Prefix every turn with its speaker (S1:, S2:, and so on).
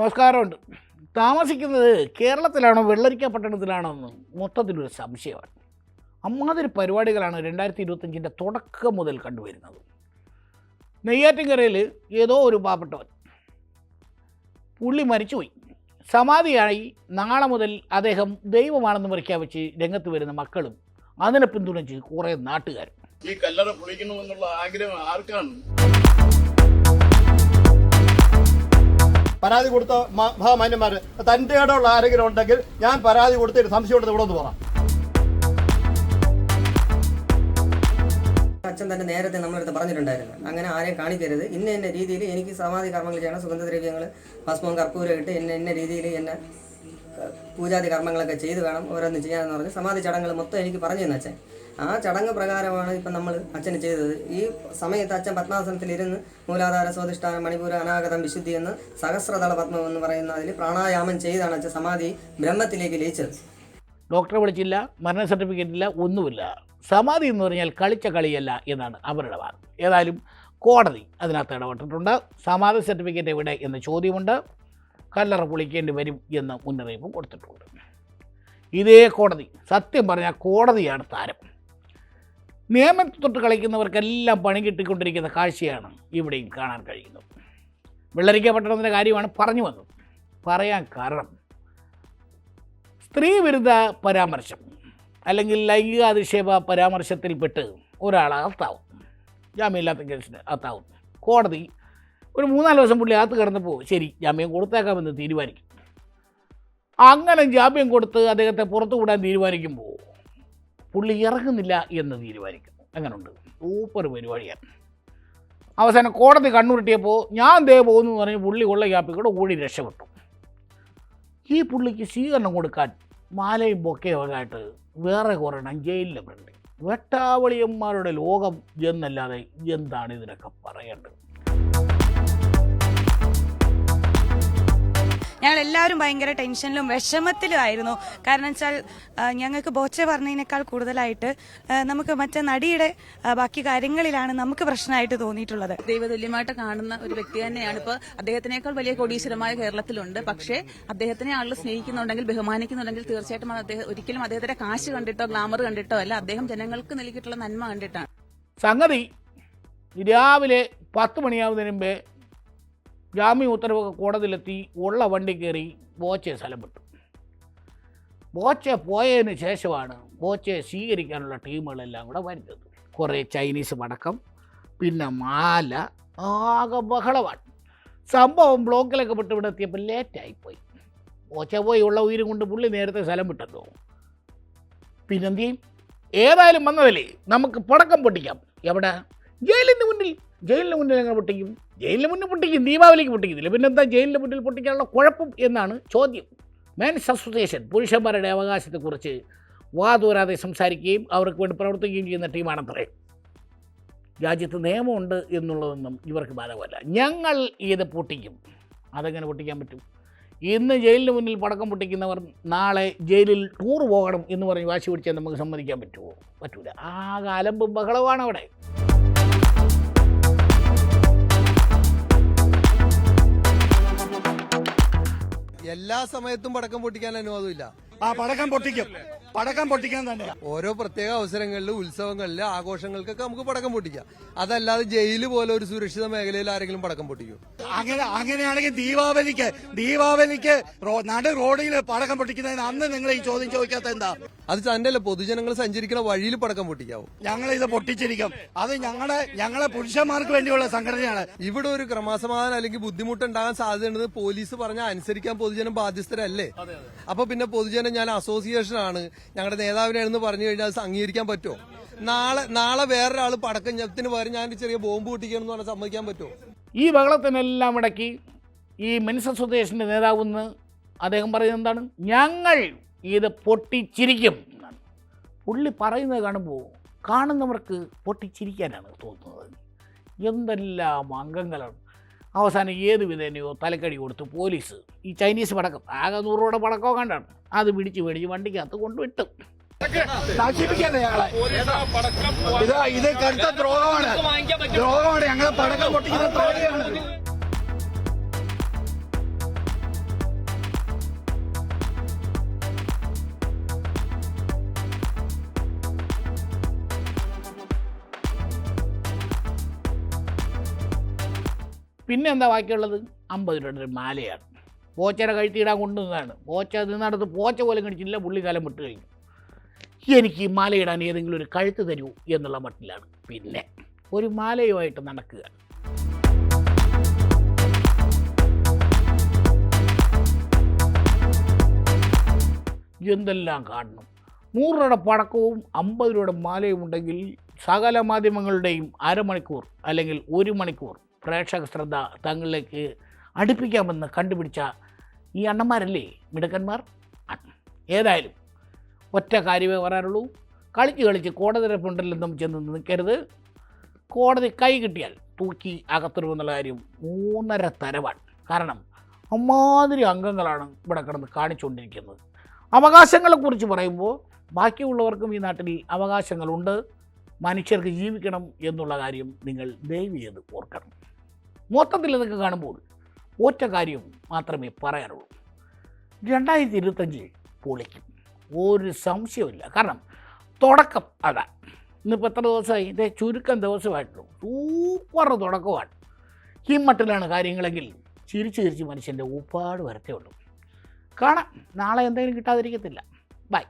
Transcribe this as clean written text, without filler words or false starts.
S1: നമസ്കാരമുണ്ട്. താമസിക്കുന്നത് കേരളത്തിലാണോ വെള്ളരിക്ക പട്ടണത്തിലാണോ എന്ന് മൊത്തത്തിലൊരു സംശയമാണ്. അമ്മാതിരി പരിപാടികളാണ് 2025 തുടക്കം മുതൽ കണ്ടുവരുന്നത്. നെയ്യാറ്റിൻകരയിൽ ഏതോ ഒരു പാവപ്പെട്ടവൻ പുള്ളി മരിച്ചുപോയി. സമാധിയായി നാളെ മുതൽ അദ്ദേഹം ദൈവമാണെന്ന് പ്രഖ്യാപിച്ച് രംഗത്ത് വരുന്ന മക്കളും അതിനെ പിന്തുണച്ച് കുറേ നാട്ടുകാരും.
S2: ഈ കല്ലറ പൊളിക്കണമെന്നുള്ള ആഗ്രഹം ആർക്കാണ്?
S3: പരാതി കൊടുത്ത മഹാമാന്യന്മാര് തന്റെ ഇടമുള്ള ആരെങ്കിലും ഉണ്ടെങ്കിൽ ഞാൻ പരാതി കൊടുത്തിട്ട് സംശയം കൊടുത്ത് ഇവിടെ ഒന്ന് പോകാം.
S4: അച്ഛൻ തന്നെ നേരത്തെ നമ്മളടുത്ത് പറഞ്ഞിട്ടുണ്ടായിരുന്നു, അങ്ങനെ ആരെയും കാണിക്കരുത്, ഇന്ന രീതിയിൽ എനിക്ക് സമാധി കർമ്മങ്ങൾ ചെയ്യണം, സുഗന്ധദ്രവ്യങ്ങൾ ഭസ്മവും കർപ്പൂരം ഇട്ട് ഇന്ന രീതിയിൽ എന്നെ പൂജാതി കർമ്മങ്ങളൊക്കെ ചെയ്ത് വേണം ഓരോന്ന് ചെയ്യാമെന്ന് പറഞ്ഞ് സമാധി ചടങ്ങുകൾ മൊത്തം എനിക്ക് പറഞ്ഞു തന്നെ അച്ഛൻ. ആ ചടങ്ങ് പ്രകാരമാണ് ഇപ്പം നമ്മൾ അച്ഛന് ചെയ്തത്. ഈ സമയത്ത് അച്ഛൻ പത്മാസനത്തിലിരുന്ന് മൂലാധാര സ്വാധിഷ്ഠാനം മണിപൂര അനാഗതം വിശുദ്ധി എന്ന് സഹസ്രതള പത്മം എന്ന് പറയുന്ന അതിൽ പ്രാണായാമം ചെയ്താണ് അച്ഛൻ സമാധി ബ്രഹ്മത്തിലേക്ക് ലയിച്ചത്.
S1: ഡോക്ടറെ വിളിച്ചില്ല, മരണ സർട്ടിഫിക്കറ്റ് ഇല്ല, ഒന്നുമില്ല. സമാധി എന്ന് പറഞ്ഞാൽ കളിച്ച കളിയല്ല എന്നാണ് അവരുടെ വാദം. ഏതായാലും കോടതി അതിനകത്ത് ഇടപെട്ടിട്ടുണ്ട്. സമാധി സർട്ടിഫിക്കറ്റ് എവിടെ എന്ന ചോദ്യമുണ്ട്. കല്ലറ പൊളിക്കേണ്ടി വരും എന്ന മുന്നറിയിപ്പും കൊടുത്തിട്ടുണ്ട്. ഇതേ കോടതി, സത്യം പറഞ്ഞാൽ കോടതിയാണ് താരം. നിയമത്തെ തൊട്ട് കളിക്കുന്നവർക്കെല്ലാം പണി കിട്ടിക്കൊണ്ടിരിക്കുന്ന കാഴ്ചയാണ് ഇവിടെയും കാണാൻ കഴിയുന്നത്. വെള്ളരിക്ക പട്ടണത്തിൻ്റെ കാര്യമാണ് പറഞ്ഞു വന്നത്. പറയാൻ കാരണം സ്ത്രീ വിരുദ്ധ പരാമർശം അല്ലെങ്കിൽ ലൈംഗിക അധിക്ഷേപ പരാമർശത്തിൽപ്പെട്ട് ഒരാൾ അകത്താവും. ജാമ്യമില്ലാത്ത കേസിന് അകത്താവും. കോടതി ഒരു 3-4 ദിവസം പുള്ളി അകത്ത് കിടന്നപ്പോൾ ശരി ജാമ്യം കൊടുത്തേക്കാമെന്ന് തീരുമാനിക്കും. അങ്ങനെ ജാമ്യം കൊടുത്ത് അദ്ദേഹത്തെ പുറത്തു വിടാൻ തീരുമാനിക്കുമ്പോൾ പുള്ളി ഇറങ്ങുന്നില്ല എന്ന് തീരുമാനിക്കുന്നു. അങ്ങനെയുണ്ട്, സൂപ്പർ പരിപാടിയാണ്. അവസാനം കോടതി കണ്ണുരുട്ടിയപ്പോൾ ഞാൻ ദേ പോകുന്നു എന്ന് പറഞ്ഞ് പുള്ളി ഉള്ള ഗ്യാപ്പിൽ കൂടെ ഓടി രക്ഷപ്പെട്ടു. ഈ പുള്ളിക്ക് സ്വീകരണം കൊടുക്കാൻ മാലയും ബൊക്കയൊക്കെ ആയിട്ട് വേറെ കുറേണം ജയിലിലുണ്ട്. വെട്ടാവളിയന്മാരുടെ ലോകം എന്നല്ലാതെ എന്താണ് ഇതിനൊക്കെ പറയേണ്ടത്?
S5: ഞങ്ങളെല്ലാവരും ഭയങ്കര ടെൻഷനിലും വിഷമത്തിലും ആയിരുന്നു. കാരണം വെച്ചാൽ ഞങ്ങൾക്ക് ബോച്ചെ പറഞ്ഞതിനേക്കാൾ കൂടുതലായിട്ട് നമുക്ക് മറ്റേ നടിയുടെ ബാക്കി കാര്യങ്ങളിലാണ് നമുക്ക് പ്രശ്നമായിട്ട് തോന്നിയിട്ടുള്ളത്.
S6: ദൈവതുല്യമായിട്ട് കാണുന്ന ഒരു വ്യക്തി തന്നെയാണ്. ഇപ്പോൾ അദ്ദേഹത്തിനേക്കാൾ വലിയ കോടീശ്വരമായ കേരളത്തിലുണ്ട്. പക്ഷേ അദ്ദേഹത്തിനെ ആളുകൾ സ്നേഹിക്കുന്നുണ്ടെങ്കിൽ ബഹുമാനിക്കുന്നുണ്ടെങ്കിൽ തീർച്ചയായിട്ടും ഒരിക്കലും അദ്ദേഹത്തിന്റെ കാശ് കണ്ടിട്ടോ ഗ്ലാമർ കണ്ടിട്ടോ അല്ല, അദ്ദേഹം ജനങ്ങൾക്ക് നൽകിയിട്ടുള്ള നന്മ കണ്ടിട്ടാണ്.
S1: സംഗതി രാവിലെ 10 മണിയാവുന്നതിന് മുമ്പേ ജാമ്യ ഉത്തരവൊക്കെ കോടതിയിലെത്തി ഉള്ള വണ്ടി കയറി ബോച്ചയെ സ്ഥലം വിട്ടു. ബോച്ച പോയതിന് ശേഷമാണ് ബോച്ചയെ സ്വീകരിക്കാനുള്ള ടീമുകളെല്ലാം കൂടെ വരുന്നത്. കുറേ ചൈനീസ് പടക്കം, പിന്നെ മാല, ആകെ ബഹളമാണ്. സംഭവം ബ്ലോക്കിലൊക്കെ വിട്ട് ഇവിടെ എത്തിയപ്പോൾ ലേറ്റായിപ്പോയി. ബോച്ച പോയി ഉള്ള ഉയരം കൊണ്ട് പുള്ളി നേരത്തെ സ്ഥലം വിട്ടല്ലോ. പിന്നെന്ത് ചെയ്യും? ഏതായാലും വന്നതല്ലേ, നമുക്ക് പടക്കം പൊട്ടിക്കാം. എവിടെ? ജയിലിന് മുന്നിൽ എങ്ങനെ പൊട്ടിക്കും? ജയിലിന് മുന്നിൽ പൊട്ടിക്കും, ദീപാവലിക്ക് പൊട്ടിക്കുന്നില്ല. പിന്നെന്താ ജയിലിന് മുന്നിൽ പൊട്ടിക്കാനുള്ള കുഴപ്പം എന്നാണ് ചോദ്യം. മെൻസ് അസോസിയേഷൻ പുരുഷന്മാരുടെ അവകാശത്തെക്കുറിച്ച് വാതോരാതെ സംസാരിക്കുകയും അവർക്ക് വേണ്ടി പ്രവർത്തിക്കുകയും ചെയ്യുന്ന ടീമാണത്രേ. രാജ്യത്ത് നിയമമുണ്ട് എന്നുള്ളതൊന്നും ഇവർക്ക് ബാധകമല്ല. ഞങ്ങൾ ഇത് പൊട്ടിക്കും. അതെങ്ങനെ പൊട്ടിക്കാൻ പറ്റും? ഇന്ന് ജയിലിന് മുന്നിൽ പടക്കം പൊട്ടിക്കുന്നവർ നാളെ ജയിലിൽ ടൂർ പോകണം എന്ന് പറഞ്ഞ് വാശി പിടിച്ചാൽ നമുക്ക് സമ്മതിക്കാൻ പറ്റുമോ? പറ്റൂല. ആകെ അലമ്പും ബഹളമാണ് അവിടെ.
S7: എല്ലാ സമയത്തും പടക്കം പൊട്ടിക്കാൻ അനുവാദമില്ല.
S3: പടക്കം പൊട്ടിക്കാൻ തന്നെ
S7: ഓരോ പ്രത്യേക അവസരങ്ങളിൽ, ഉത്സവങ്ങളിൽ, ആഘോഷങ്ങൾക്കൊക്കെ നമുക്ക് പടക്കം പൊട്ടിക്കാം. അതല്ലാതെ ജയില് പോലെ ഒരു സുരക്ഷിത മേഖലയിൽ ആരെങ്കിലും പടക്കം പൊട്ടിക്കും?
S3: അങ്ങനെയാണെങ്കിൽ ദീപാവലിക്ക് നട റോഡിൽ പടക്കം പൊട്ടിക്കുന്നതിന് അന്ന് നിങ്ങൾ ഈ ചോദ്യം ചോദിക്കാത്ത എന്താ?
S7: അത് തന്നെയല്ല, പൊതുജനങ്ങൾ സഞ്ചരിക്കുന്ന വഴിയിൽ പടക്കം പൊട്ടിക്കാവും.
S3: ഞങ്ങൾ ഇത് പൊട്ടിച്ചിരിക്കും. അത് ഞങ്ങളെ പുരുഷന്മാർക്ക് വേണ്ടിയുള്ള സംഘടനയാണ്.
S7: ഇവിടെ ഒരു ക്രമസമാധാനം അല്ലെങ്കിൽ ബുദ്ധിമുട്ടുണ്ടാകാൻ സാധ്യതയുണ്ടെന്ന് പോലീസ് പറഞ്ഞാൽ അനുസരിക്കാൻ പൊതുജനം ബാധ്യസ്ഥരല്ലേ? അപ്പൊ പിന്നെ പൊതുജനം ഞാൻ അസോസിയേഷനാണ്, ഞങ്ങളുടെ നേതാവിനാണെന്ന് പറഞ്ഞു കഴിഞ്ഞാൽ അത് അംഗീകരിക്കാൻ പറ്റുമോ? നാളെ വേറൊരാൾ പടക്കത്തിന് പകരം ഞാൻ ചെറിയ ബോംബ് പൊട്ടിക്കണമെന്ന് പറഞ്ഞാൽ സമ്മതിക്കാൻ പറ്റുമോ?
S1: ഈ ബഹളത്തിനെല്ലാം ഇടയ്ക്ക് ഈ മെൻസ് അസോസിയേഷൻ്റെ നേതാവെന്ന് അദ്ദേഹം പറയുന്നത് എന്താണ്? ഞങ്ങൾ ഇത് പൊട്ടിച്ചിരിക്കും എന്നാണ്. പുള്ളി പറയുന്നത് കാണുന്നവർക്ക് പൊട്ടിച്ചിരിക്കാനാണ് തോന്നുന്നത്. എന്തെല്ലാം അംഗങ്ങളാണ്. അവസാനം ഏത് വിധേനയോ തലക്കടി കൊടുത്ത് പോലീസ് ഈ ചൈനീസ് പടക്കം, ആകെ 100 രൂപയുടെ പടക്കമോ കണ്ടാണ്, അത് പിടിച്ച് വണ്ടിക്കകത്ത് കൊണ്ടുവിട്ടു.
S3: നശിപ്പിക്കല്ലേ ഞങ്ങളെ? ഇത് കടുത്ത ദ്രോഹമാണ്. ഞങ്ങളെ പടക്കം പൊട്ടിക്കുന്ന ദ്രോഹിയാണ്.
S1: പിന്നെ എന്താ ബാക്കിയുള്ളത്? 50 രൂപയുടെ ഒരു മാലയാണ്. പോച്ചയുടെ കഴുത്തിയിടാൻ കൊണ്ടുവന്നതാണ്. പോച്ച നിന്നടുത്ത് പോച്ച പോലും കടിച്ചില്ല, പുള്ളിക്കാലം വിട്ട് കഴിഞ്ഞു. എനിക്ക് ഈ മാലയിടാൻ ഏതെങ്കിലും ഒരു കഴുത്ത് തരൂ എന്നുള്ള മട്ടിലാണ് പിന്നെ ഒരു മാലയുമായിട്ട് നടക്കുക. എന്തെല്ലാം കാണണം. 100 രൂപയുടെ പടക്കവും 50 രൂപയുടെ മാലയും ഉണ്ടെങ്കിൽ സകല മാധ്യമങ്ങളുടെയും അരമണിക്കൂർ അല്ലെങ്കിൽ 1 മണിക്കൂർ പ്രേക്ഷക ശ്രദ്ധ തങ്ങളിലേക്ക് അടുപ്പിക്കാമെന്ന് കണ്ടുപിടിച്ച ഈ അണ്ണന്മാരല്ലേ മിടുക്കന്മാർ. ഏതായാലും ഒറ്റ കാര്യമേ പറയാനുള്ളൂ, കളിച്ച് കോടതിയുടെ ഫ്രണ്ടിലൊന്നും ചെന്ന് നിൽക്കരുത്. കോടതി കൈ കിട്ടിയാൽ തൂക്കി അകത്തിടുമെന്നുള്ള കാര്യം 3.5 തരവാണ്. കാരണം അമ്മാതിരി അംഗങ്ങളാണ് ഇവിടെ കിടന്ന് കാണിച്ചുകൊണ്ടിരിക്കുന്നത്. അവകാശങ്ങളെക്കുറിച്ച് പറയുമ്പോൾ ബാക്കിയുള്ളവർക്കും ഈ നാട്ടിൽ അവകാശങ്ങളുണ്ട്. മനുഷ്യർക്ക് ജീവിക്കണം എന്നുള്ള കാര്യം നിങ്ങൾ ദയവ് ചെയ്ത് ഓർക്കണം. മൊത്തത്തിൽ ഇതൊക്കെ കാണുമ്പോൾ ഒറ്റ കാര്യം മാത്രമേ പറയാനുള്ളൂ, 2025 പൊളിക്കും, ഒരു സംശയമില്ല. കാരണം തുടക്കം അതാ. ഇന്നിപ്പോൾ എത്ര ദിവസമായി? ഇതേ ചുരുക്കം ദിവസമായിട്ടുള്ളൂ. സൂപ്പർ തുടക്കമാണ്. ഈ മട്ടിലാണ് കാര്യങ്ങളെങ്കിൽ ചിരിച്ച് മനുഷ്യൻ്റെ ഊപ്പാട് വരത്തേ ഉള്ളൂ. കാണാം, നാളെ എന്തെങ്കിലും കിട്ടാതിരിക്കത്തില്ല. ബൈ.